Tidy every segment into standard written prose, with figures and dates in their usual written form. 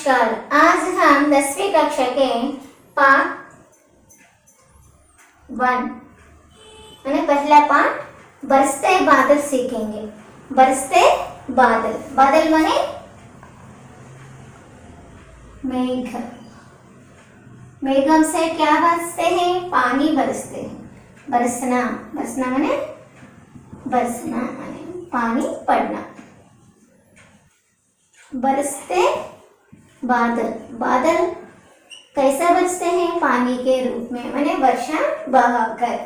नमस्कार। आज हम 10वीं कक्षा के पाठ 1 मैंने पहला पाठ बरसते बादल सीखेंगे। बरसते बादल, बादल माने मेघ। मेघम से क्या बरसते हैं? पानी बरसते हैं। बरसना, बरसना माने पानी पड़ना। बरसते बादल, बादल कैसा बरसते हैं? पानी के रूप में, माने वर्षा बहाकर।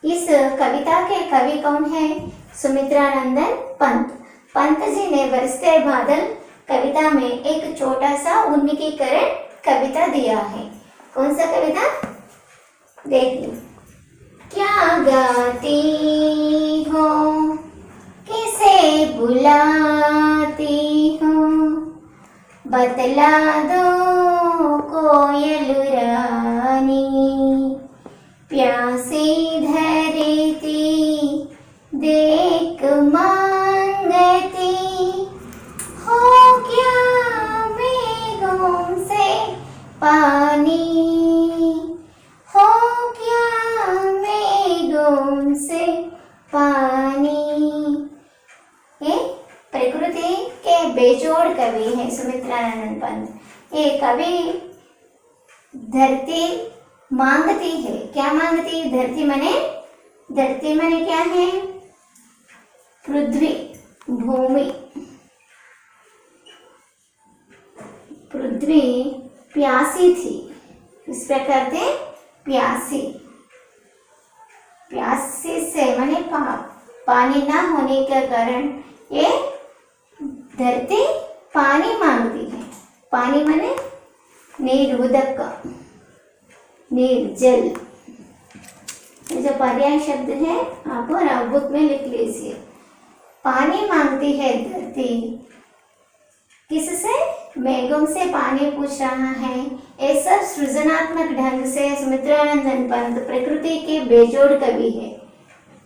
इस कविता के कवि कौन है? सुमित्रानंदन पंत। पंत जी ने बरसते बादल कविता में एक छोटा सा उन्मुखीकरण कविता दिया है। कौन सा कविता? देखिए। क्या गाती हो, किसे बुलाती हो, बतला दो कोयल रानी। प्यासी धरती देख मांगती हो, क्या मेघों से पानी हो, क्या मेघों से पानी। ये प्रकृति के बेजोड़ कवि हैं सुमित्रानंद पंत। ये कवि धरती मांगती है। क्या मांगती? धरती माने क्या है? पृथ्वी, भूमि। पृथ्वी प्यासी थी, इस प्रकार से प्यासी। प्यासी से माने पानी ना होने के कारण ये धरती पानी मांगती है। पानी माने नीर, उदक, नीर, जल। ये जो पर्याय शब्द है आप नोटबुक में लिख लीजिए। पानी मांगती है धरती। किससे? मेघों से पानी पूछ रहा है। ये सब सृजनात्मक ढंग से सुमित्रानंदन पंत प्रकृति के बेजोड़ कवि है।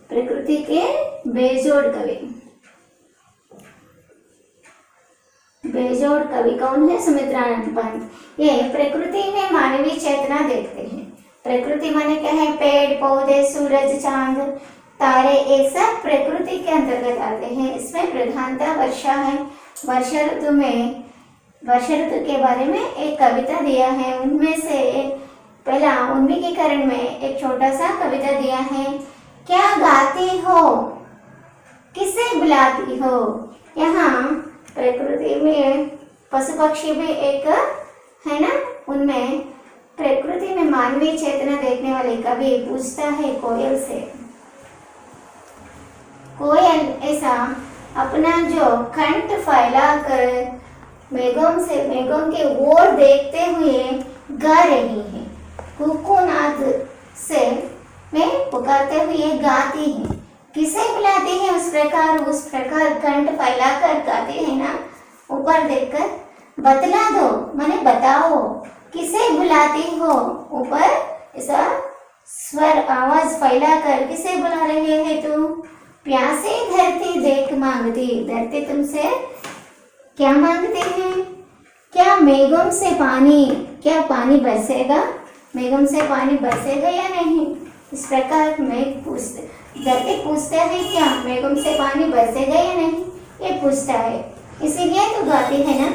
प्रकृति के बेजोड़ कवि। बेजोड़ कवि कौन है? सुमित्रानंद पंत। ये प्रकृति में मानवीय चेतना देखते हैं। प्रकृति माने क्या है? पेड़ पौधे, सूरज, चांद, तारे, ये सब प्रकृति के अंतर्गत आते हैं। इसमें प्रधानता वर्षा है। वर्षा ऋतु के बारे में एक कविता दिया है। उनमें से पहला उन्मुखीकरण में एक छोटा सा कविता दिया है। क्या गाती हो, किसे बुलाती हो। यहाँ प्रकृति में पशु पक्षी भी एक है ना, उनमें प्रकृति में मानवीय चेतना देखने वाले कवि पूछता है कोयल से। कोयल ऐसा अपना जो कंठ फैलाकर मेघों के ओर देखते हुए गा रही है। कुकुनाद से में पुकारते हुए गाती है। किसे बुलाती है? उस प्रकार कंठ फैलाकर गाती है ना, ऊपर देखकर। बतला दो माने बताओ, किसे बुलाती हो। ऊपर ऐसा स्वर आवाज फैलाकर किसे बुला रही है तू? प्यासी धरती देख मांगती। धरती तुमसे क्या मांगती है? क्या मेघों से पानी, क्या पानी बरसेगा? मेघों से पानी बरसेगा या नहीं? इस प्रकार धरती पूछता है क्या मेघों से पानी बरसेगा या नहीं, ये पूछता है। इसीलिए तो गाती है ना।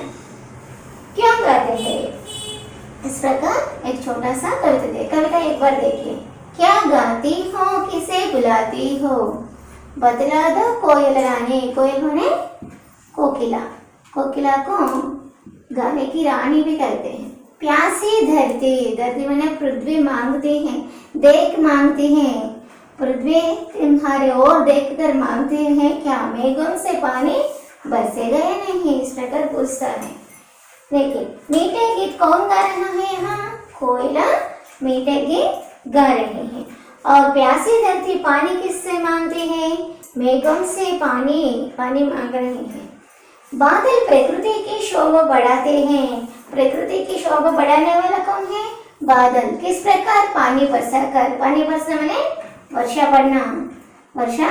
क्यों गाते हैं? इस प्रकार एक छोटा सा कविता एक बार देखिए। क्या गाती हो, किसे बुलाती हो, बतला दो कोयल रानी। कोयल माने कोकिला। कोकिला को गाने की रानी भी कहते हैं। प्यासी धरती, धरती माने पृथ्वी मांगती है, देख मांगती है। पृथ्वी तुम्हारे ओर देखकर मांगती है, क्या मेघों से पानी बरसेगा या नहीं। इस प्रकार पूछता है। देखिए, मीठे गीत कौन गा रहा है? यहाँ कोयला मीठे गीत गा रहे हैं। और प्यासी धरती पानी किससे मांगती है? मेघों से पानी मांग रहे हैं। बादल प्रकृति की शोभा बढ़ाते हैं। प्रकृति की शोभा बढ़ाने वाला कौन है? बादल। किस प्रकार? पानी बरसाकर। पानी बरसना माने वर्षा पड़ना। वर्षा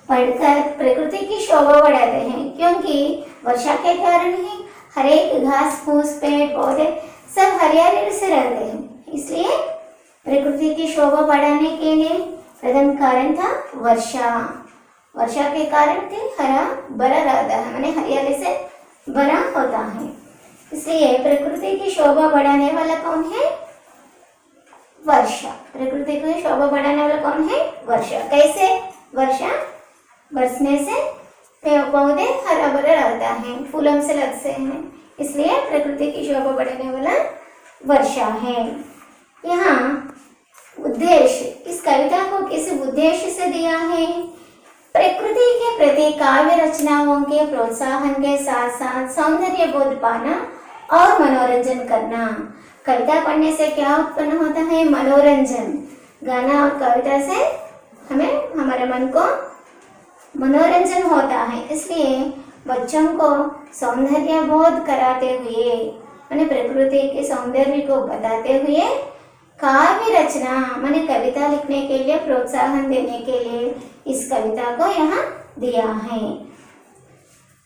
पढ़कर प्रकृति की शोभा बढ़ाते हैं, क्योंकि वर्षा के कारण ही हर एक घास फूस पेड़ पौधे सब हरियाली से रहते हैं। इसलिए प्रकृति की शोभा बढ़ाने के लिए प्रथम कारण था वर्षा। वर्षा के कारण थे हरा भरा रहता है, माने हरियाली से भरा होता है। इसलिए प्रकृति की शोभा बढ़ाने वाला कौन है? वर्षा। प्रकृति की शोभा बढ़ाने वाला कौन है? वर्षा। कैसे? वर्षा बरसने से पेड़ पौधे हरा भरा रहता है, फूलों से लगते हैं, इसलिए प्रकृति की शोभा बढ़ाने वाला वर्षा है। यहाँ उद्देश्य, इस कविता को किस उद्देश्य से दिया है? प्रकृति के प्रति काव्य रचनाओं के प्रोत्साहन के साथ साथ सौंदर्य बोध पाना और मनोरंजन करना। कविता पढ़ने से क्या उत्पन्न होता है? मनोरंजन। गाना और कविता से हमें हमारे मन को मनोरंजन होता है, इसलिए बच्चों को सौंदर्य बोध कराते हुए, माने प्रकृति के सौंदर्य को बताते हुए काव्य रचना माने कविता लिखने के लिए प्रोत्साहन देने के लिए इस कविता को यहाँ दिया है।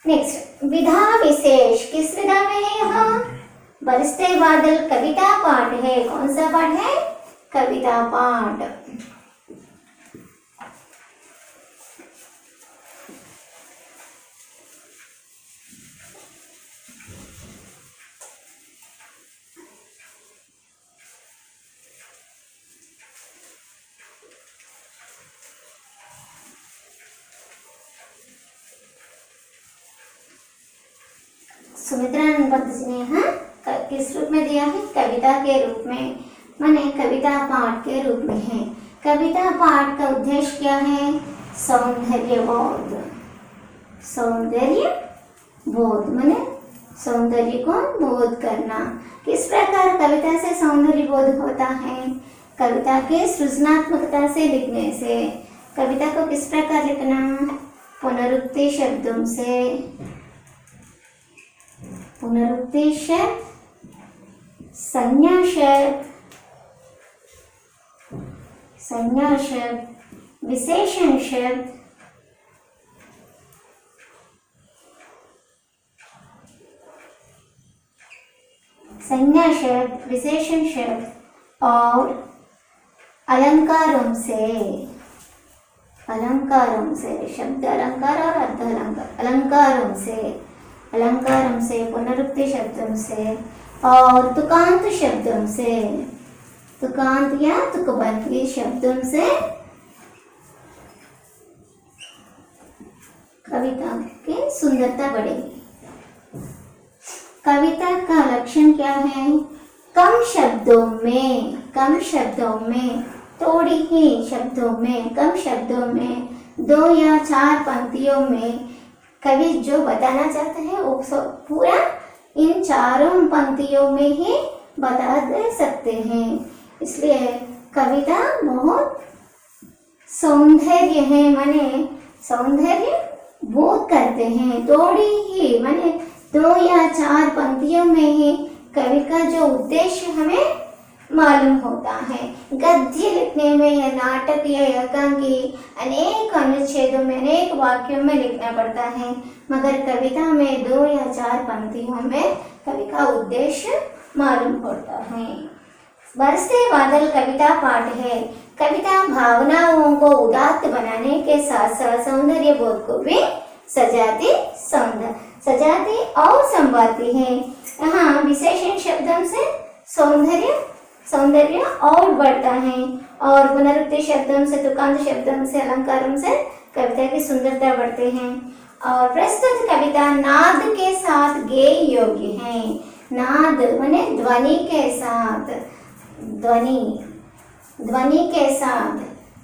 नेक्स्ट, विधा विशेष किस विधा में है? यहाँ बरसते बादल कविता पाठ है। कौन सा पाठ है? कविता पाठ। सुमित्रानंद पंत जी ने यहाँ किस रूप में दिया है? कविता के रूप में, माने कविता पाठ के रूप में है। कविता पाठ का उद्देश्य क्या है? सौंदर्य बोध। सौंदर्य बोध माने सौंदर्य को बोध करना। किस प्रकार कविता से सौंदर्य बोध होता है? कविता के सृजनात्मकता से लिखने से। कविता को किस प्रकार लिखना? पुनरुक्ति शब्दों से। पुनरुक्ति शब्द, संज्ञा शब्द, संज्ञा शब्द, विशेषण शब्द, संज्ञा शब्द, विशेषण शब्द और अलंकारों से। अलंकारों से, शब्द अलंकार और अर्थ अलंकार। अलंकारों से, अलंकारों से, पुनरुक्ति शब्दों से और तुकांत शब्दों से। तुकांत या तुकबंध ये शब्दों से कविता की सुंदरता बढ़ेगी। कविता का लक्षण क्या है? कम शब्दों में, कम शब्दों में, थोड़ी ही शब्दों में, कम शब्दों में, 2 या 4 पंक्तियों में कवि जो बताना चाहता है वो पूरा इन 4 पंक्तियों में ही बता दे सकते हैं। इसलिए कविता बहुत सौंदर्य है, माने सौंदर्य बोध करते हैं। थोड़ी ही माने 2 या 4 पंक्तियों में ही कवि का जो उद्देश्य हमें मालूम होता है। गद्य लिखने में या नाटक या एकांकी अनेक अनुच्छेदों में, अनेक वाक्यों में लिखना पड़ता है, मगर कविता में 2 या 4 पंक्तियों में कवि का उद्देश्य मालूम होता है। बरसते बादल कविता पाठ है। कविता भावनाओं को उदात्त बनाने के साथ साथ सौंदर्य बोध को भी सजाती और संवारती है। यहाँ विशेषण शब्दों से सौंदर्य और बढ़ता है और पुनरुक्ति शब्दों से, तुकांत शब्दों से, अलंकारों से कविता की सुंदरता बढ़ते हैं। और प्रस्तुत कविता नाद के साथ गेय योग्य है। नाद माने ध्वनि के साथ, ध्वनि के साथ,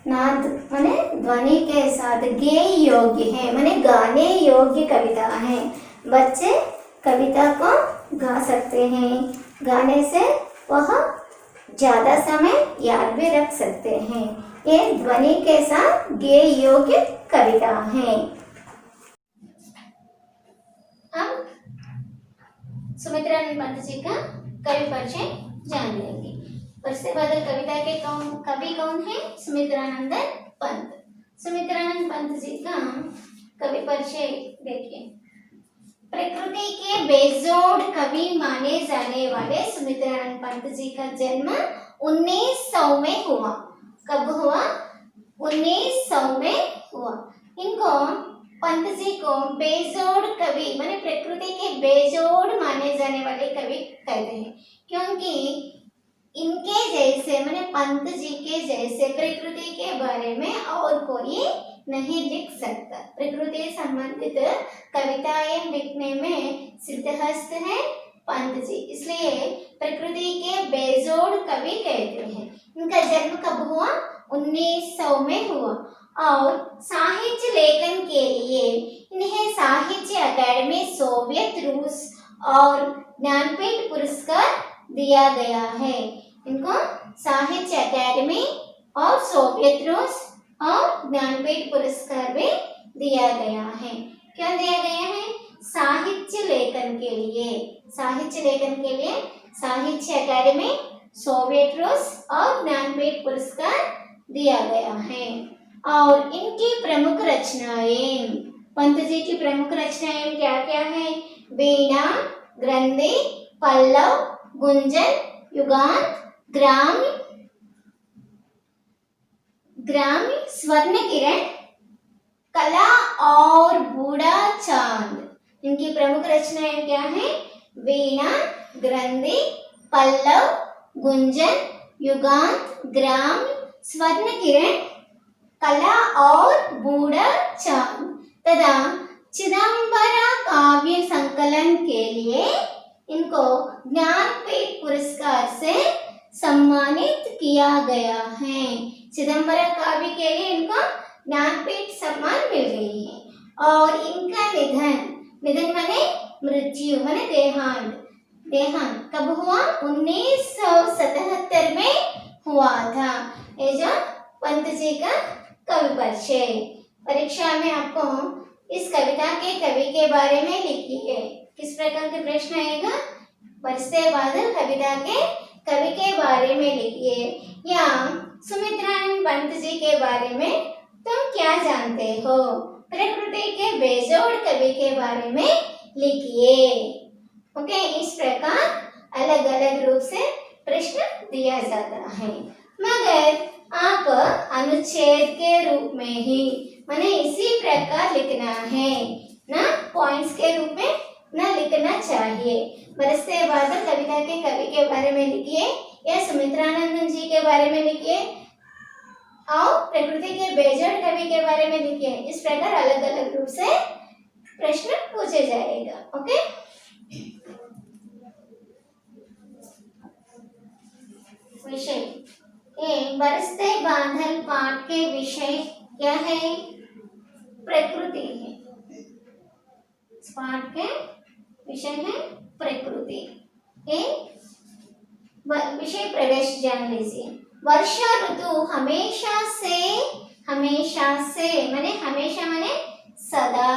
नाद माने ध्वनि के साथ, गेय योग्य है माने गाने योग्य कविता है। बच्चे कविता को गा सकते हैं, गाने से वह ज्यादा समय याद भी रख सकते हैं। ये ध्वनि के साथ गेय योग्य कविता है। अब सुमित्रानंद पंत जी का कवि परिचय जान लेंगे। बरसते बादल कविता के कवि कौन है? सुमित्रानंद पंत। सुमित्रानंद पंत जी का कवि परिचय देखिए। प्रकृति के बेजोड़ कवि माने जाने वाले सुमित्रानंद पंत जी का जन्म 1900 में हुआ। कब हुआ? 1900 में हुआ। इनको पंत जी को बेजोड़ कवि माने प्रकृति के बेजोड़ माने जाने वाले कवि कहते हैं, क्योंकि इनके जैसे माने पंत जी के जैसे प्रकृति के बारे में और कोई नहीं लिख सकता। प्रकृति संबंधित कविताएं लिखने में सिद्धहस्त है पंत जी, इसलिए प्रकृति के बेजोड़ कवि कहते हैं। इनका जन्म कब हुआ? 1900 में हुआ। और साहित्य लेखन के लिए इन्हें साहित्य अकादमी, सोवियत रूस और ज्ञानपीठ पुरस्कार दिया गया है। इनको साहित्य अकादमी और सोवियत रूस और ज्ञानपीठ पुरस्कार भी दिया गया है। क्यों दिया गया है? साहित्य लेखन के लिए। साहित्य लेखन के लिए साहित्य अकादमी, सोवियत रूस और ज्ञानपीठ पुरस्कार दिया गया है। और इनकी प्रमुख रचनाएं, पंत जी की प्रमुख रचनाएं क्या क्या है? वीणा, ग्रंथि, पल्लव, गुंजन, युगांत, ग्राम्य, स्वर्ण किरण, कला और बूढ़ा चांद। इनकी प्रमुख रचनाएं क्या है? वीणा, ग्रंथि, पल्लव, गुंजन, युगांत, ग्राम्य, स्वर्ण किरण, कला और बूढ़ा चांद तथा चिदंबरा काव्य संकलन के लिए इनको ज्ञानपीठ पुरस्कार से सम्मानित किया गया है। चिदंबरा काव्य के लिए इनको ज्ञानपीठ सम्मान मिल गई है। और इनका निधन माने मृत्यु माने देहांत कब हुआ? 1977 में हुआ था। ये जो पंत जी का कवि परिचय। परीक्षा में आपको इस कविता के कवि के बारे में लिखिए। किस प्रकार के प्रश्न आएगा? बरसते बादल कविता के कवि के बारे में लिखिए, या सुमित्रानंद पंत जी के बारे में तुम क्या जानते हो? प्रकृति के बेजोड़ कवि के बारे में लिखिए। ओके, इस प्रकार अलग अलग रूप से प्रश्न दिया जाता है, मगर आप अनुच्छेद के रूप में ही माने इसी प्रकार लिखना है ना, पॉइंट्स के रूप में ना लिखना चाहिए। बरसते बादल कविता के कवि के बारे में लिखिए, या सुमित्रानंद जी के बारे में लिखिए, और प्रकृति के बेजोड़ कवि के बारे में लिखिए। इस प्रकार अलग अलग रूप से प्रश्न पूछे जाएगा। ओके, विषय बरसते बादल पाठ के विषय क्या है? प्रकृति है। पाठ के विषय है प्रकृति। विषय प्रवेश जान लीजिए। वर्षा ऋतु हमेशा से माने हमेशा माने सदा,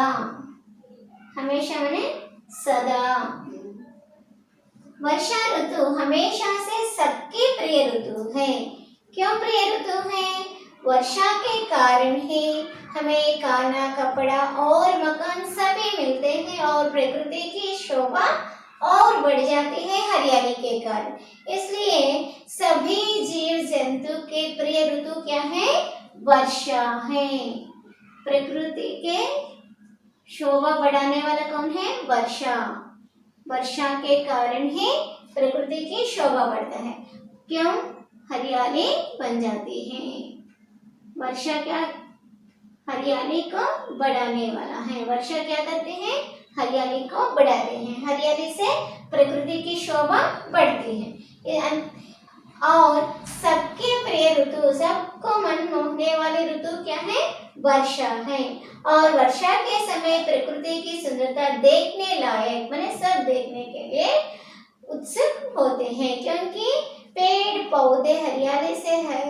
हमेशा माने सदा। वर्षा ऋतु हमेशा से सबकी प्रिय ऋतु है। क्यों प्रिय ऋतु है? वर्षा के कारण ही हमें खाना, कपड़ा और मकान सभी मिलते हैं, और प्रकृति की शोभा और बढ़ जाती है हरियाली के कारण। इसलिए सभी जीव जंतु के प्रिय ऋतु क्या है? वर्षा है। प्रकृति के शोभा बढ़ाने वाला कौन है? वर्षा। वर्षा के कारण ही प्रकृति की शोभा बढ़ता है। क्यों? हरियाली बन जाती है। वर्षा क्या? हरियाली को बढ़ाने वाला है। वर्षा क्या करते हैं? हरियाली को बढ़ाते हैं। हरियाली से प्रकृति की शोभा बढ़ती है। और सबके प्रिय ऋतु, सबको मन मोहने वाली ऋतु क्या है? वर्षा है। और वर्षा के समय प्रकृति की सुंदरता देखने लायक माने सब देखने के लिए उत्सुक होते हैं, क्योंकि पेड़ पौधे हरियाली से है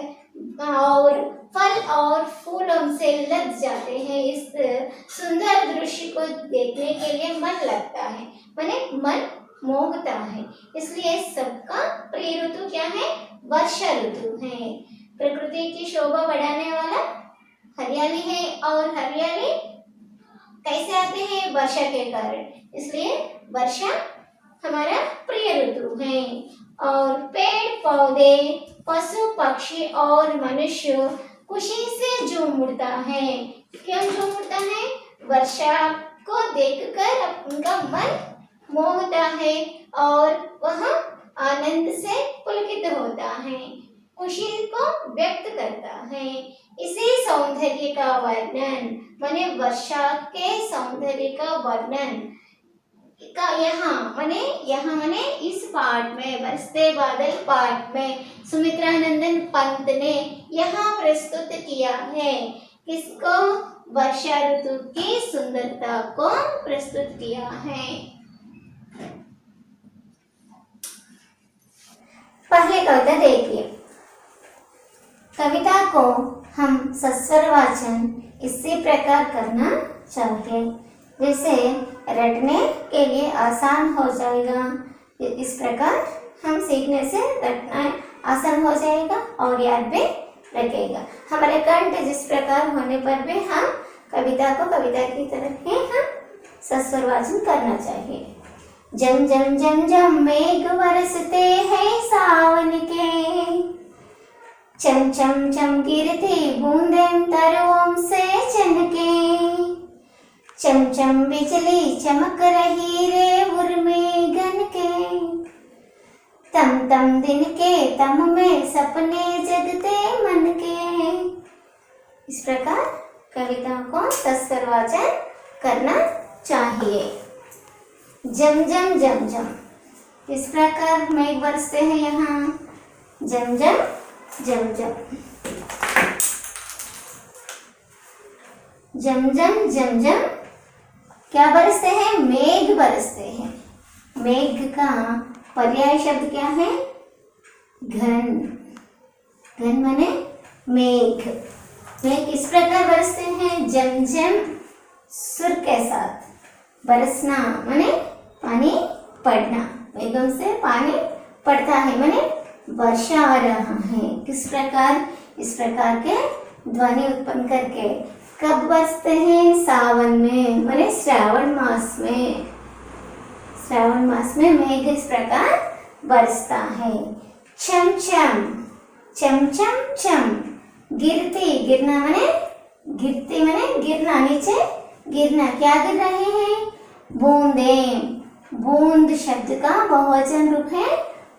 और फल और फूलों से लद जाते हैं। इस सुंदर दृश्य को देखने के लिए मन लगता है, माने मन मोहता है। इसलिए सबका प्रिय ऋतु क्या है? वर्षा ऋतु है। प्रकृति की शोभा बढ़ाने वाला हरियाली है, और हरियाली कैसे आते हैं? वर्षा के कारण। इसलिए वर्षा हमारा प्रिय ऋतु है। और पेड़ पौधे, पशु पक्षी और मनुष्य खुशी से झूम उठता है। क्यों झूम उठता है? वर्षा को देखकर उनका मन मोहता है और वह आनंद से पुलकित होता है, खुशी को व्यक्त करता है। इसी सौंदर्य का वर्णन माने वर्षा के सौंदर्य का वर्णन का यहाँ माने इस पाठ में, बरसते बादल पाठ में सुमित्रा नंदन पंत ने यहाँ प्रस्तुत किया है। किसको? वर्षा ऋतु की सुंदरता को प्रस्तुत किया है। पहले कविता देखिए। कविता को हम सस्वर वाचन इसी प्रकार करना चाहिए जैसे रटने के लिए आसान हो जाएगा। इस प्रकार हम सीखने से रटना आसान हो जाएगा और याद भी रखेगा। हमारे कंठ जिस प्रकार होने पर भी हम कविता को कविता की तरह ही हम सस्वर वाचन करना चाहिए। जम जम जम जम मेघ बरसते हैं सावन के, चम चम चम गिरती बूंदें तरुओं से चमके, चम चम बिजली चमक रही रे उर्मे गन के, तम तम दिन के तम में सपने जगते मन के। इस प्रकार कविता को सस्वर वाचन करना चाहिए। जम जम जम जम, इस प्रकार मेघ बरसते हैं यहाँ। जम जम जम जम, जम जम जम जम क्या बरसते हैं? मेघ बरसते हैं। मेघ का पर्याय शब्द क्या है? घन। घन माने मेघ। मेघ किस प्रकार बरसते हैं? जम जम सुर के साथ। बरसना माने पानी पड़ना, मेघों से पानी पड़ता है माने वर्षा आ रहा है। किस प्रकार? इस प्रकार के ध्वनि उत्पन्न करके। कब बरसते हैं? सावन में माने श्रावण मास में। श्रावण मास में मेघ इस प्रकार बरसता है। चम चम, चम चम चम, गिरती, गिरना माने गिरती माने गिरना, नीचे गिरना। क्या गिर रहे हैं? बूंदें। बूंद शब्द का बहुवचन रूप है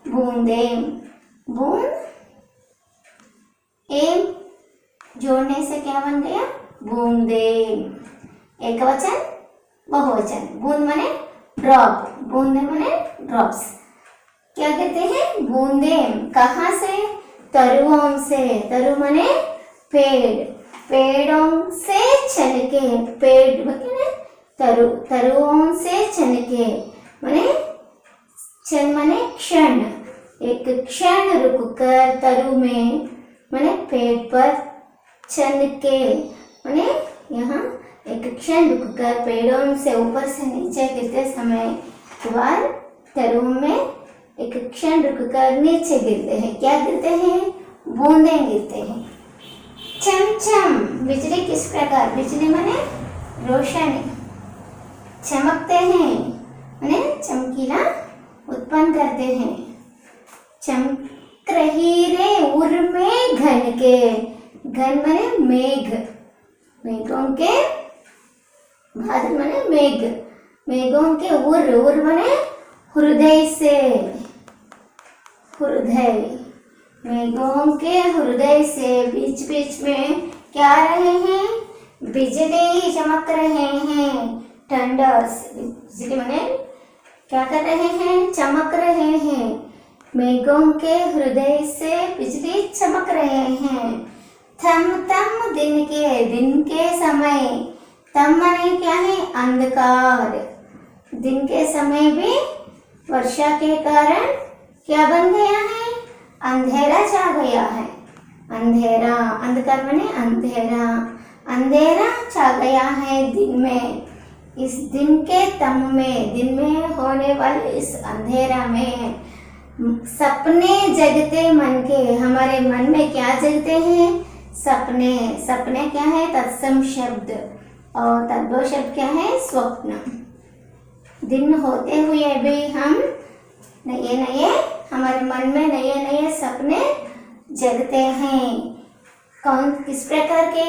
बूंदें। बूंद एम जोड़ने से क्या बन गया? बूंदें। एक वचन बहुवचन। बूंद माने ड्रॉप, बूंदे माने ड्रॉप्स। क्या कहते हैं? बूंदें। कहाँ से? तरुओं से। तरु माने पेड़, पेड़ों से छलके। पेड़ माने तरु, तरुओं से छलके माने क्षण माने क्षण। एक क्षण रुककर तरु में माने पेड़ पर छलके माने यहाँ एक क्षण रुककर पेड़ों से ऊपर से नीचे गिरते समय बार तरु में एक क्षण रुककर नीचे गिरते हैं। क्या गिरते हैं? बूंदें गिरते हैं। चम चम, बिजली किस प्रकार? बिजली माने रोशनी। चमकते हैं माने चमकीला उत्पन्न करते हैं। चमक रही रे उर्मे घन के। घन माने मेघ, मेघों के बादल माने मेघ। मेघों के उर माने हृदय से। हृदय, मेघों के हृदय से बीच बीच में क्या रहे हैं? बिजली चमक रहे हैं। थंडर्स, बिजली माने क्या कर रहे हैं? चमक रहे हैं। मेघों के हृदय से बिजली चमक रहे हैं। थम थम दिन के समय। तम माने क्या है? अंधकार। दिन के समय भी वर्षा के कारण क्या बन गया है? अंधेरा छा गया है। अंधेरा, अंधकार माने अंधेरा। अंधेरा छा गया है दिन में। इस दिन के तम में, दिन में होने वाले इस अंधेरा में सपने जगते मन के। हमारे मन में क्या जगते हैं? सपने। सपने क्या है? तत्सम शब्द और तद्भव शब्द क्या है? स्वप्न। दिन होते हुए भी हम नए नए हमारे मन में नए नए सपने जगते हैं। कौन किस प्रकार के?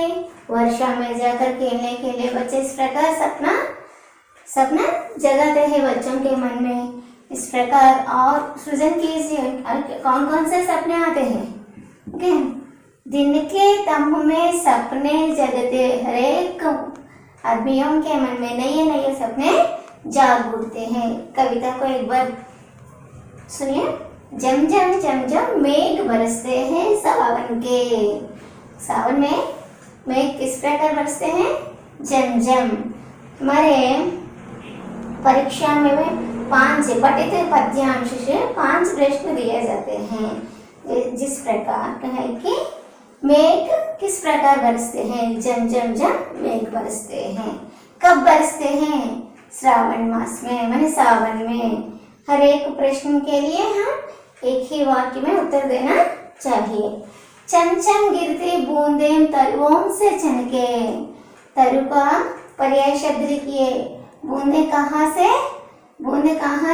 वर्षा में जाकर खेलने के लिए बच्चे इस प्रकार सपना जगाते हैं बच्चों के मन में। इस प्रकार और सृजन कीजिए, कौन कौन से सपने आते हैं? ओके, दिन के तम में सपने जगते, हर एक आदमियों के मन में नए नए सपने जाग उठते हैं। कविता को एक बार सुनिए। जम जम जम जम मेघ बरसते हैं सावन के। सावन में मेघ किस प्रकार बरसते हैं? जम जम। हमारे परीक्षा में 5 पठित पद्यांश से 5 प्रश्न दिए जाते हैं। जिस प्रकार कहे कि मेघ किस प्रकार बरसते हैं? जम जम जम मेघ बरसते हैं। कब बरसते हैं? श्रावण मास में, माने सावन में। हर एक प्रश्न के लिए हम एक ही वाक्य में उत्तर देना चाहिए। चमचम गिरती बूंदें तरुओं से छनके। तरु का पर्याय शब्द लिखिए। बूंदे कहाँ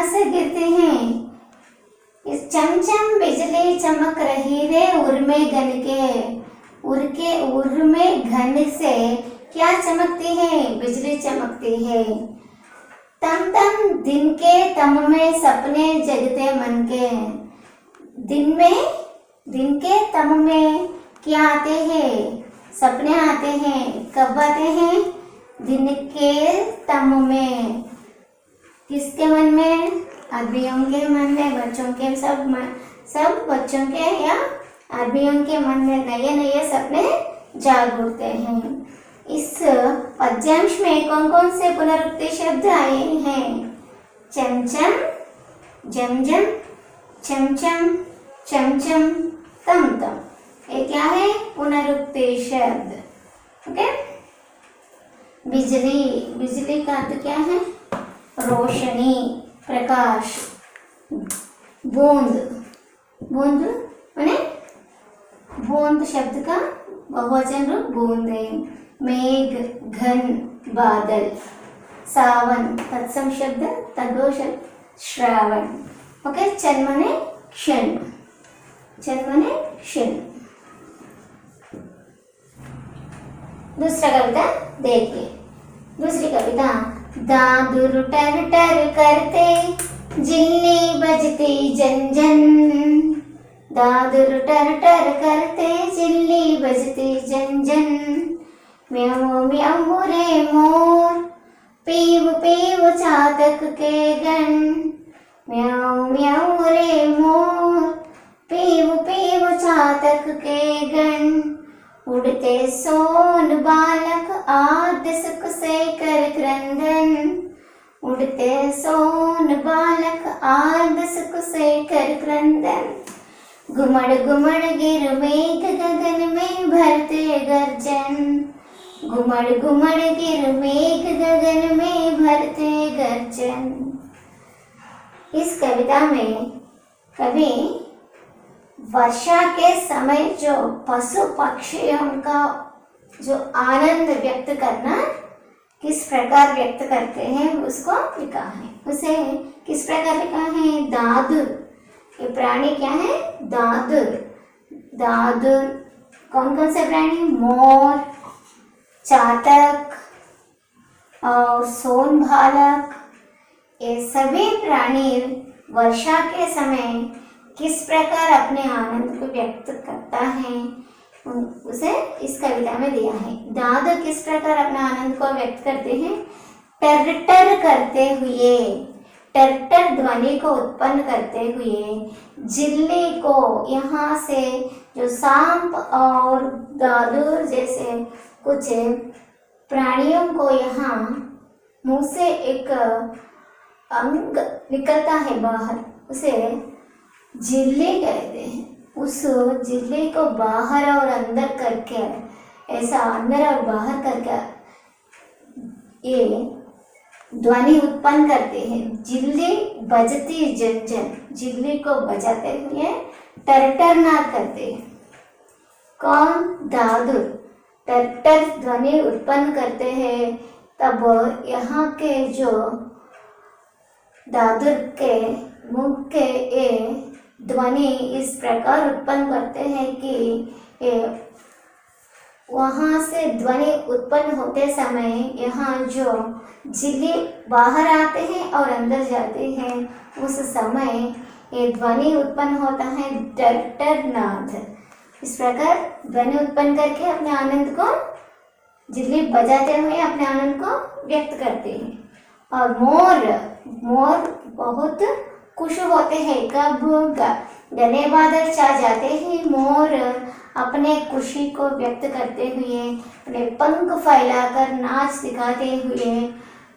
से गिरती हैं? इस चमचम बिजली चमक रही रे उर में घन के। उर में घन से क्या चमकती है? बिजली चमकती है। तम तम दिन के तम में सपने जगते मन के। दिन के तम में क्या आते हैं? सपने आते हैं। कब आते हैं? दिन के तम में। किसके मन में? आदमियों के मन में, बच्चों के सब बच्चों के या आदमियों के मन में नए नए सपने जाग उठते हैं। इस पद्यांश में कौन कौन से पुनरुक्ति शब्द आए हैं? चमचम, जमजम, चमचम, चमचम, तम तम। ये क्या है? पुनरुक्ति शब्द। ओके। बिजली का अर्थ क्या है? रोशनी, प्रकाश। बूंद माने बूंद शब्द का बहुवचन रूप बूंदे। मेघ, घन, बादल। सावन तत्सम शब्द, तद्भव शब्द श्रावण। ओके। चन माने क्षण। दूसरा कविता देखिए। दूसरी कविता। दादुर टर टर करते जिन्नी बजती जन जन। दादुर टर टर करते जिन्नी बजती जन जन। म्याऊ म्याऊ रे मोर, पीव पीव चातक के गण। म्याऊ म्याऊ रे मोर, पीव पीव चातक के गण। उड़ते सोन बालक आद सुख से कर क्रंदन। उड़ते सोन बालक आद सुख से कर क्रंदन। घुमड़ घुमड़ गिर मेघ गगन में भरते गर्जन। घुमड़ घुमड़ गिर मेघ गगन में भरते गर्जन। इस कविता में कवि वर्षा के समय जो पशु पक्षियों का जो आनंद व्यक्त करना किस प्रकार व्यक्त करते हैं उसको लिखा है। उसे किस प्रकार लिखा है? दादुर। ये प्राणी क्या है? दादुर। दादुर कौन कौन से प्राणी? मोर, चातक और सोन बालक। ये सभी प्राणी वर्षा के समय किस प्रकार अपने आनंद को व्यक्त करता है उसे इस कविता में दिया है। दादुर किस प्रकार अपना आनंद को व्यक्त करते हैं? टर करते हुए, टर ध्वनि को उत्पन्न करते हुए। जिल्ली को यहाँ से जो सांप और दादुर जैसे कुछ प्राणियों को यहाँ मुंह से एक अंग निकलता है बाहर, उसे जिल्ली कहते हैं। उस जिल्ली को बाहर और अंदर करके, ऐसा अंदर और बाहर करके ये ध्वनि उत्पन्न करते हैं। जिल्ली बजती जन जन, जिल्ली को बजाते हुए टर नाद करते हैं। कौन? दादुर टर ध्वनि उत्पन्न करते हैं। तब यहाँ के जो दादुर के मुख के ये ध्वनि इस प्रकार उत्पन्न करते हैं कि ये वहाँ से ध्वनि उत्पन्न होते समय यहाँ जो झिल्ली बाहर आते हैं और अंदर जाते हैं, उस समय ये ध्वनि उत्पन्न होता है टर्टर नाद। इस प्रकार ध्वनि उत्पन्न करके अपने आनंद को, झिल्ली बजाते हुए अपने आनंद को व्यक्त करते हैं। और मोर बहुत खुश होते हैं। कब घने बादल छा जाते हैं, मोर अपने खुशी को व्यक्त करते हुए अपने पंख फैलाकर नाच दिखाते हुए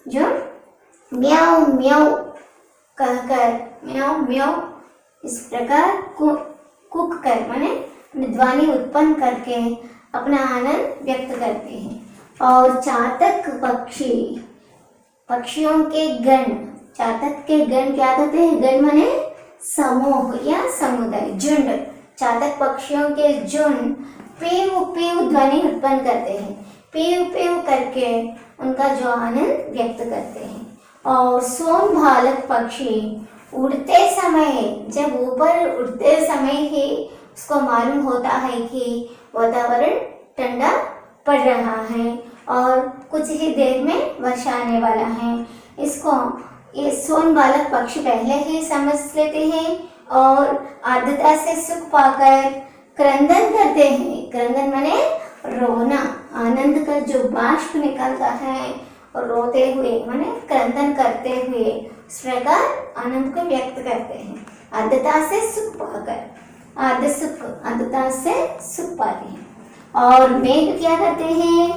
जो म्याऊ म्याऊ कहकर, म्याऊ म्याऊ इस प्रकार कुक कर माने ध्वनि उत्पन्न करके अपना आनंद व्यक्त करते हैं। और चातक पक्षियों के गण, चातक के गण क्या कहते हैं? गण माने समूह या समुदाय, झुंड। चातक पक्षियों के झुंड पीव पीव ध्वनि उत्पन्न करते हैं, पीव पीव करके उनका जो आनंद व्यक्त करते हैं। और सोन भालक पक्षी उड़ते समय, जब ऊपर उड़ते समय ही उसको मालूम होता है कि वातावरण ठंडा पड़ रहा है और कुछ ही देर में वर्षा आने वाला है, इसको ये सोन बालक पक्षी पहले ही समझ लेते हैं और आर्द्रता से सुख पाकर क्रंदन करते हैं। क्रंदन माने रोना, आनंद का जो बाष्प निकलता है और रोते हुए माने क्रंदन करते हुए इस प्रकार आनंद को व्यक्त करते हैं। आर्द्रता से सुख पाकर, आर्द्रता से सुख पाते हैं। और मेघ क्या करते हैं?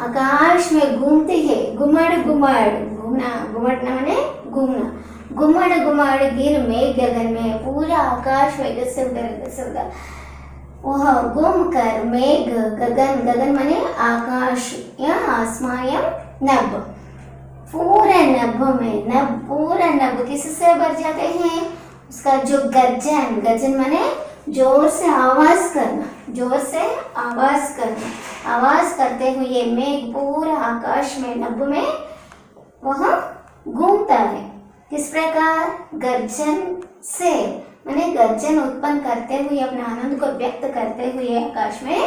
आकाश में घूमते हैं, घुमड़ घुमड़, घूमना, घुमड़ना माने घूमना, घुमड़ घुमड़ गिर मेघ गगन में, पूरा आकाश में इधर से उधर वह घूम कर मेघ गगन, गगन माने आकाश या आसमान या नभ, पूरा नभ में, नभ पूरा नभ किससे भर जाते हैं? उसका जो गर्जन, गर्जन माने जोर से आवाज करना, जोर से आवाज करना, आवाज करते हुए मेघ पूरा आकाश में, नभ में वह घूमता है। किस प्रकार? गर्जन से माने गर्जन उत्पन्न करते हुए अपने आनंद को व्यक्त करते हुए आकाश में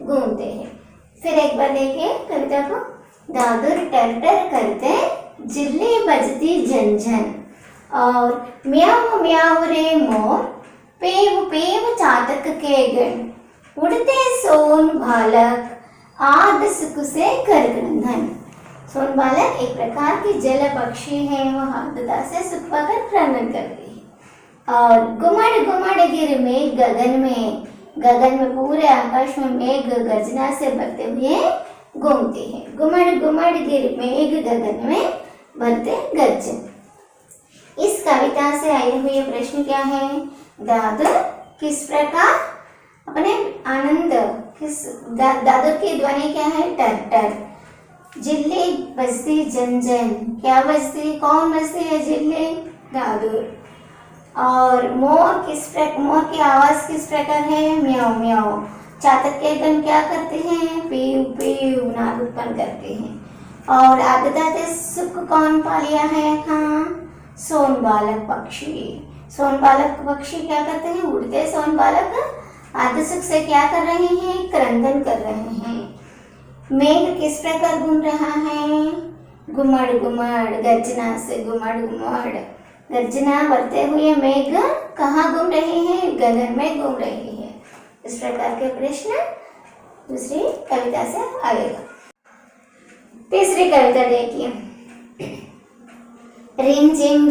घूमते हैं। फिर एक बार देखिए कविता को। दादुर टरटर करते, झिल्ली बजती झंझन, और म्याऊ म्याऊ रे मोर, पेव पेव चातक के गण, उड़ते सोन बालक, आद सुख से कर क्रंदन। सोन बालक एक प्रकार की जल पक्षी है, वह आर्द्रता से सुख पाकर क्रंदन करते हैं। और घुमड़ घुमड़ गिर मेघ गगन में, गगन में पूरे आकाश में मेघ गर्जना से भरते हुए घूमते हैं। घुमड़ घुमड़ गिर मेघ गगन में भरते गर्जन। इस कविता से आए हुए प्रश्न क्या है? दादुर किस प्रकार अपने आनंद, दादुर की ध्वनि क्या है? टर टर। झिल्ली बजती झंझन, क्या बजती, कौन बजती है? झिल्ली, दादुर। और मोर मोर की आवाज किस प्रकार है? म्याऊ म्याऊ। चातक के गण क्या करते हैं? पीव पीव नाद उत्पन्न करते हैं। और आर्द्रता से सुख कौन पा लिया है? हाँ, सोन बालक पक्षी। सोन बालक पक्षी क्या करते हैं? उड़ते सोन बालक आर्द्र सुख से क्या कर रहे हैं? क्रंदन कर रहे हैं। मेघ किस प्रकार घूम रहा है? घुमड़ घुमड़, गर्जना से घुमड़ घुमड़, गर्जना बढ़ते हुए मेघ कहाँ घूम रहे हैं? गगन में घूम रहे हैं। इस प्रकार के प्रश्न दूसरी कविता से आएगा। तीसरी कविता देखिए। रिमझिम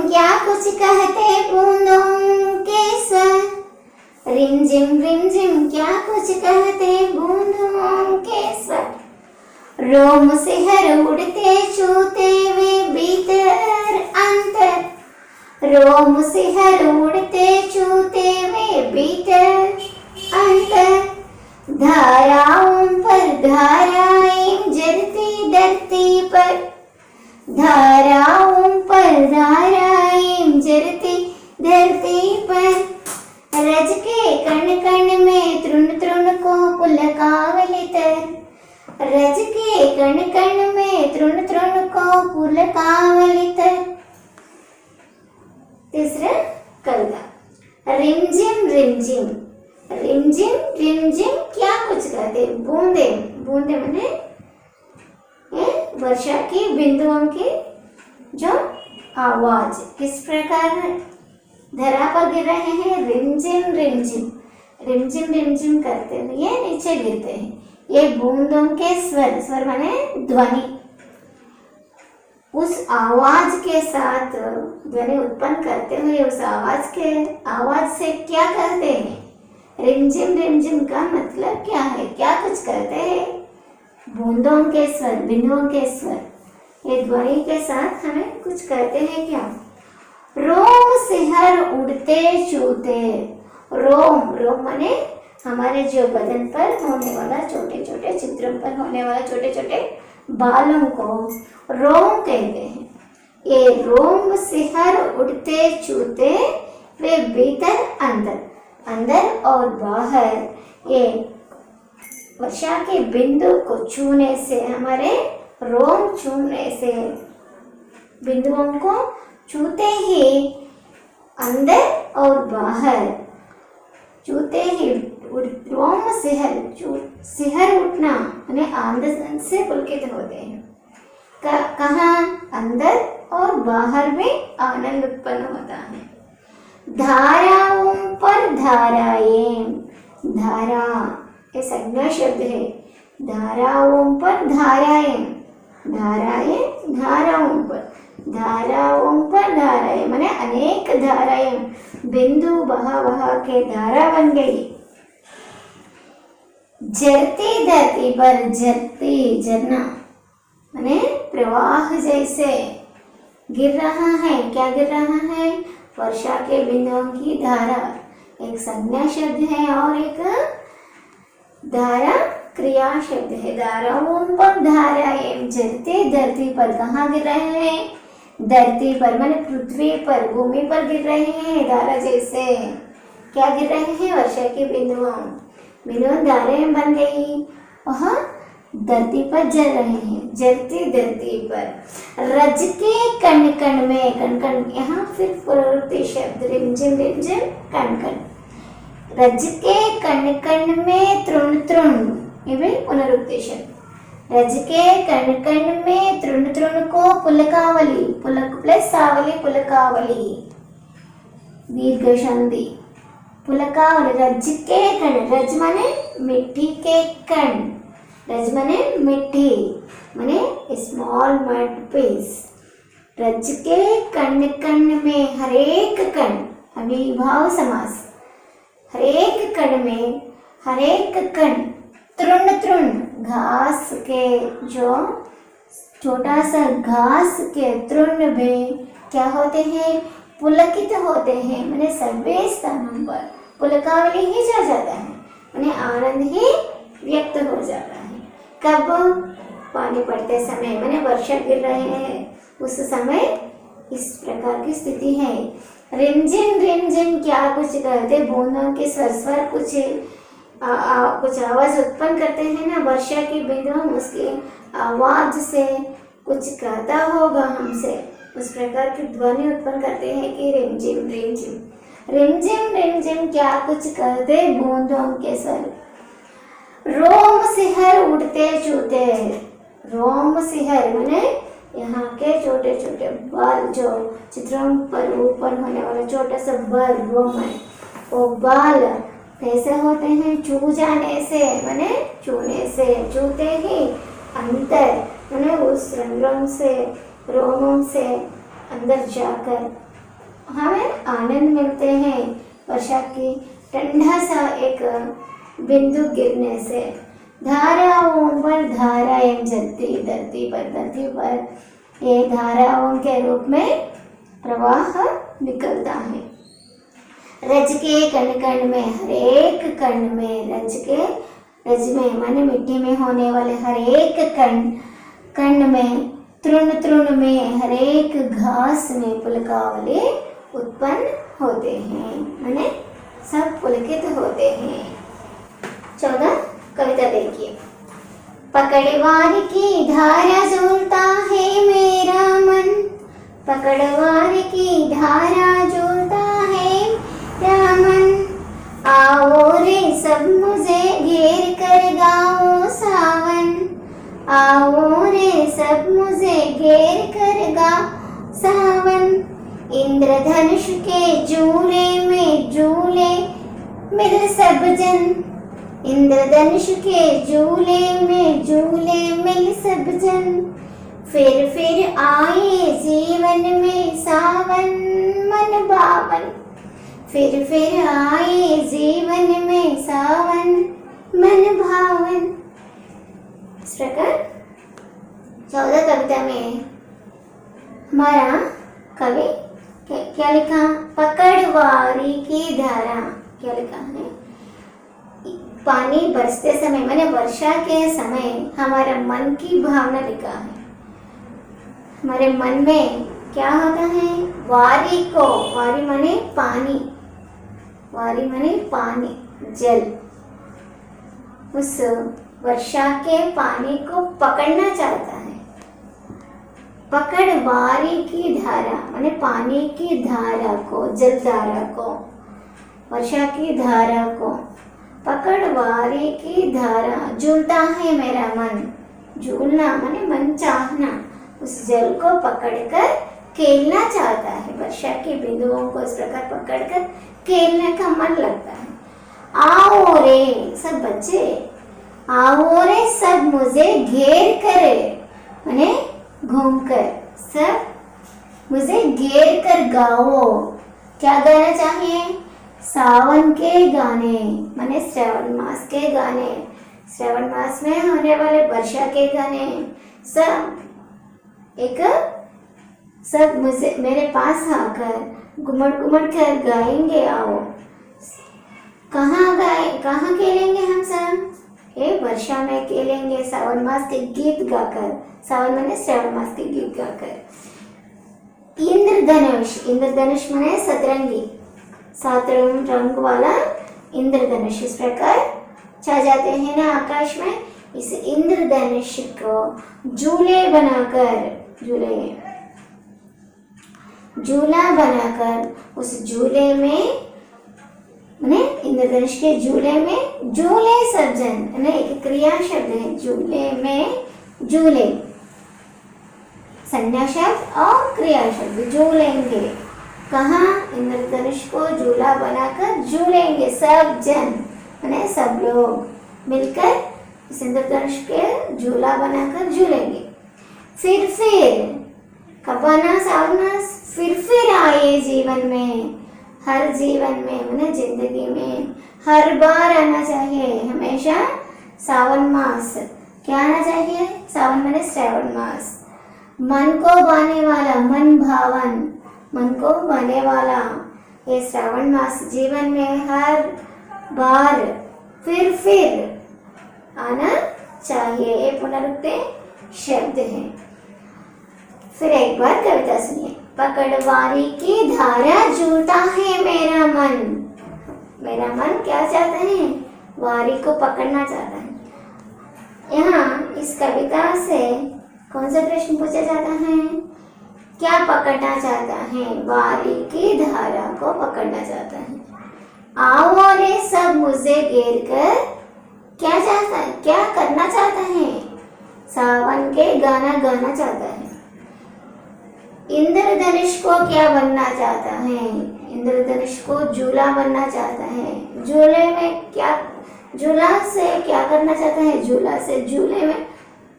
क्या कुछ कहते बूंदों के स्वर, रिमझिम क्या कुछ कहते बूंदों के स्वर, रोम से हर उड़ते छूते वे भीतर अंतर, रोम से हर उड़ते छूते वे भीतर अंतर, धाराओं पर धाराएं जरती धरती पर, धाराओं पर धाराएं जरती धरती पर, रज के कण कण में तृण तृण को पुलकावलित, रज के कण कण में तृण तृण को पुलकावलित, तीसरा कविता रिमझिम रिमझिम। रिमझिम रिमझिम क्या कुछ कहते, बूंदे, बूंदे माने वर्षा की बिंदुओं की जो आवाज किस प्रकार धरा पर गिर रहे हैं, रिमझिम रिमझिम, रिमझिम रिमझिम करते हुए नीचे गिरते हैं। ये बूंदों के स्वर, स्वर माने ध्वनि, उस आवाज के साथ ध्वनि उत्पन्न करते हुए उस आवाज से क्या कहते हैं, रिमझिम रिमझिम का मतलब क्या है, क्या कुछ कहते हैं, बूंदों के स्वर, बिंदुओं के स्वर, ये ध्वनि के साथ हमें कुछ कहते हैं क्या। रोम सिहर उड़ते चूते, रोम, रोम माने हमारे जो बदन पर होने वाला छोटे छोटे चित्रों पर होने वाला छोटे छोटे बालों को रोम कहते हैं। ये रोम सिहर उड़ते चूते वे भीतर अंदर, अंदर और बाहर, ये वर्षा के बिंदु को छूने से, हमारे रोम छूने से, बिंदुओं को छूते ही अंदर और बाहर, छूते ही रोम सिहर, सिहर उठना यानी आनंद से पुलकित होते हैं। कहाँ, अंदर और बाहर में आनंद उत्पन्न होता है। धाराओं पर धाराएं, धारा ये संज्ञा शब्द है, धाराओं पर धाराएं, धाराएं धाराओं पर, धाराओं पर धाराएं माने अनेक धाराएं, बिंदु बहा बहा के धारा बन गई। झरती धरती पर, झरती झरना माने प्रवाह जैसे गिर रहा है, क्या गिर रहा है, वर्षा के बिंदुओं की धारा, एक संज्ञा शब्द है और एक धारा क्रिया शब्द है। धाराओं पर धाराएं, झरती धरती पर, कहाँ गिर रहे हैं, धरती पर माने पृथ्वी पर, भूमि पर गिर रहे हैं धारा जैसे, क्या गिर रहे हैं, वर्षा के बिंदुओं, बिंदुओं धाराएं बन गई, वह धरती पर जल रहे हैं, जलती धरती पर। रज के कण कण में, कण कण यहाँ फिर पुनरुक्ति शब्द, रिमझिम रिमझिम कण कण, रज के कण कण में तृण तृण, ये भी पुनरुक्ति शब्द, रज के कण कण में तृण तृण को पुलकावली, पुलक प्लस आवली, पुलकावली दीर्घ संधि, पुलकावली, रज के कण, रज माने मिट्टी के कण, रज माने मिट्टी माने स्मॉल मड पीस, रज के कण कण में, हरेक कण, अविभाव समास, हरेक कण में, हरेक कण, तृण तृण घास के, जो छोटा सा घास के तृण में क्या होते हैं, पुलकित होते हैं माने सभी स्थानों पर पुलकावली ही जा जाता है माने आनंद ही व्यक्त हो जाता है। कब, पानी पड़ते समय माने वर्षा गिर रहे हैं उस समय इस प्रकार की स्थिति है। रिमझिम रिमझिम क्या कुछ कहते, बूंदों के स्वर स्वर कुछ कुछ आवाज उत्पन्न करते हैं ना, वर्षा की बिंदु उसकी आवाज से कुछ कहता होगा हमसे, उस प्रकार की ध्वनि उत्पन्न करते हैं कि रिमझिम रिमझिम, रिमझिम रिमझिम क्या कुछ कहते, बूंदों के स्वर। रोम सिहर उड़ते चूते, रोम सिहर माने यहाँ के छोटे छोटे बाल, जो चित्रों पर ऊपर होने वाला छोटा सा बाल रोम है, वो बाल कैसे होते हैं, छू जाने से माने छूने से, छूते ही अंदर माने उस रंगों से, रोमों से अंदर जाकर हमें आनंद मिलते हैं। वर्षा की ठंडा सा एक बिंदु गिरने से, धाराओं पर धाराएं जलती धरती पर, धरती पर ये धाराओं के रूप में प्रवाह निकलता है। रज के कण कण में, हरेक कण में, रज के, रज में माने मिट्टी में होने वाले हरेक कण, कण में, तृण तृण में, हरेक घास में पुलकावली उत्पन्न होते हैं माने सब पुलकित होते हैं। 14 कविता देखिए। पकड़वार की धारा झूलता है मेरा मन, पकड़वार की धारा झूलता मेरा मन। आओ रे सब मुझे घेर कर गाओ सावन, आओ रे सब मुझे घेर कर गाओ सावन। इंद्रधनुष के झूले में झूले मिल सब जन, इंद्रधनुष के झूले में झूले मिल सब जन। फिर आए जीवन में सावन मन भावन, फिर आए जीवन में सावन मन भावन। इस प्रकार 14 कविता में हमारा कवि क्या लिखा? पकड़वारी की धारा। क्या लिखा है? पानी बरसते समय माने वर्षा के समय हमारा मन की भावना लिखा है। हमारे मन में क्या होता है? वारी को, वारी माने पानी, वारी माने पानी, जल। उस वर्षा के पानी को पकड़ना चाहता है। पकड़वारी की धारा माने पानी की धारा को, जल धारा को, वर्षा की धारा को। पकड़वारी की धारा, झूलता है मेरा मन। झूलना माने मन चाहना, उस जल को पकड़कर खेलना चाहता है। वर्षा की बिंदुओं को इस प्रकार पकड़कर खेलने का मन लगता है। आओ रे सब बच्चे, आओ रे सब मुझे घेर कर माने घूमकर, सब मुझे घेर कर गाओ। क्या गाना चाहिए? सावन के गाने माने श्रावण मास के गाने, श्रावण मास में होने वाले वर्षा के गाने। सब मुझे मेरे पास आकर घुमड़ घुमड़ कर गाएंगे। आओ कहाँ खेलेंगे हम सब? ये वर्षा में खेलेंगे, सावन मास के गीत गाकर। सावन माने श्रावण मास के गीत गाकर। इंद्रधनुष, इंद्रधनुष माने सतरंगी, 7 रंग वाला इंद्रधनुष इस प्रकार छा जाते हैं ना आकाश में। इस इंद्रधनुष को झूले बनाकर, झूला बनाकर उस झूले में माने इंद्रधनुष के झूले में झूले सब जन, एक क्रिया शब्द है। झूले में झूले, संज्ञा शब्द और क्रिया शब्द। झूलेंगे कहाँ? इंद्रधनुष को झूला बनाकर झूलेंगे सब जन माने सब लोग मिलकर इस इंद्रधनुष के झूला बनाकर झूलेंगे। फिर कब आना? सावन मास। फिर आए जीवन में, हर जीवन में माने जिंदगी में हर बार आना चाहिए। हमेशा सावन मास क्या आना चाहिए? सावन माने श्रावण मास। मन को भाने वाला, मन भावन, मन को भाने वाला ये श्रावण मास जीवन में हर बार फिर आना चाहिए। ये पुनरुक्ति शब्द है। फिर एक बार कविता सुनिए। पकड़वारी की धारा झूलता है मेरा मन। मेरा मन क्या चाहता है? वारी को पकड़ना चाहता है। यहाँ इस कविता से कौन सा प्रश्न पूछा जाता है? क्या पकड़ना चाहता है? वारी की धारा को पकड़ना चाहता है। आओ रे सब मुझे घेर कर क्या चाहता है? क्या करना चाहता है? सावन के गाना गाना चाहता है। इंद्रधनुष को क्या बनना चाहता है? इंद्रधनुष को झूला बनना चाहता है। झूले में क्या, झूला से क्या करना चाहता है? झूला से झूले में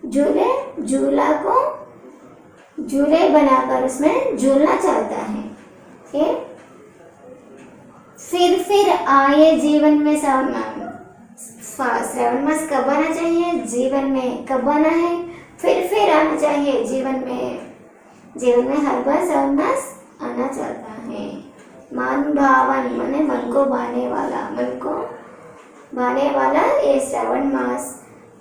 झूला को झूले बनाकर उसमें झूलना चाहता है। फिर आए जीवन में श्रावण मास कब आना चाहिए? जीवन में कब आना है? फिर आना चाहिए जीवन में। जीवन में हर बार श्रावण मास आना चाहता है। मन भावन माने मन को भाने वाला, मन को भाने वाला ये श्रावण मास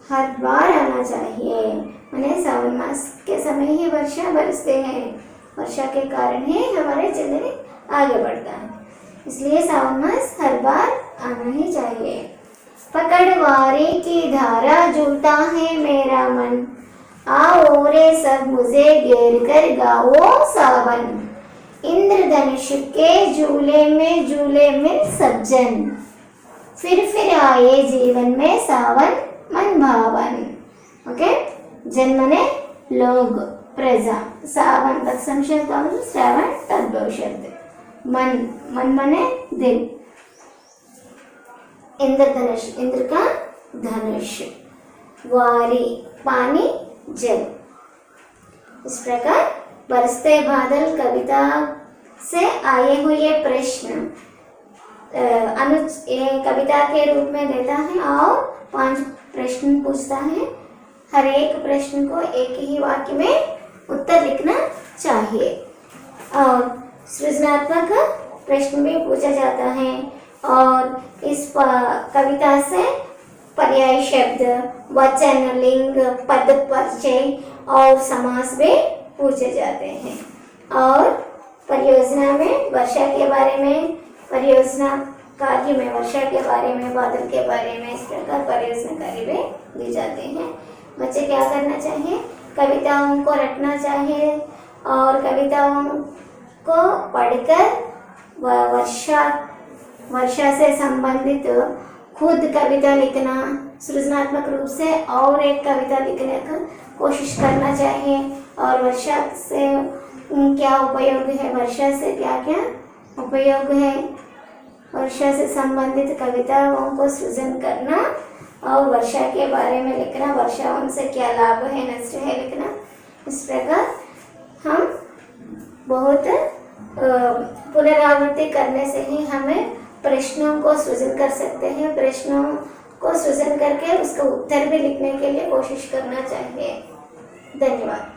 हर बार आना चाहिए। माने श्रावण मास के समय ही वर्षा बरसते हैं, वर्षा के कारण ही हमारे जिंदगी आगे बढ़ता है। इसलिए श्रावण मास हर बार आना ही चाहिए। पकड़वारी की धारा झूलता है मेरा मन, आओ रे सब मुझे घेर कर गाओ सावन। इंद्रधनुष के झूले में सब जन, फिर आए जीवन में सावन मन भावन। ओके, जन मने लोग, प्रजा, सावन तत्सम शब्द, श्रावण तद्भव शब्द, मन मने दिल, इंद्रधनुष, इंद्र का धनुष, वारी पानी जल। इस प्रकार बरसते बादल कविता से आए हुए प्रश्न कविता के रूप में देता है और 5 प्रश्न पूछता है। हर एक प्रश्न को एक ही वाक्य में उत्तर लिखना चाहिए और सृजनात्मक प्रश्न भी पूछा जाता है। और इस कविता से पर्याय शब्द, वचन, लिंग, पद परिचय और समास भी पूछे जाते हैं। और परियोजना में वर्षा के बारे में, परियोजना कार्य में वर्षा के बारे में, बादल के बारे में, इस प्रकार परियोजना कार्य भी दी जाते हैं। बच्चे क्या करना चाहिए? कविताओं को रटना चाहिए और कविताओं को पढ़कर वर्षा से संबंधित खुद कविता लिखना, सृजनात्मक रूप से और एक कविता लिखने का कोशिश करना चाहिए। और वर्षा से क्या उपयोग है, वर्षा से क्या क्या उपयोग है, वर्षा से संबंधित कविताओं को सृजन करना और वर्षा के बारे में लिखना, वर्षा उनसे क्या लाभ है नष्ट है लिखना। इस प्रकार हम बहुत पुनरावृत्ति करने से ही हमें प्रश्नों को सृजन कर सकते हैं। प्रश्नों को सृजन करके उसका उत्तर भी लिखने के लिए कोशिश करना चाहिए। धन्यवाद।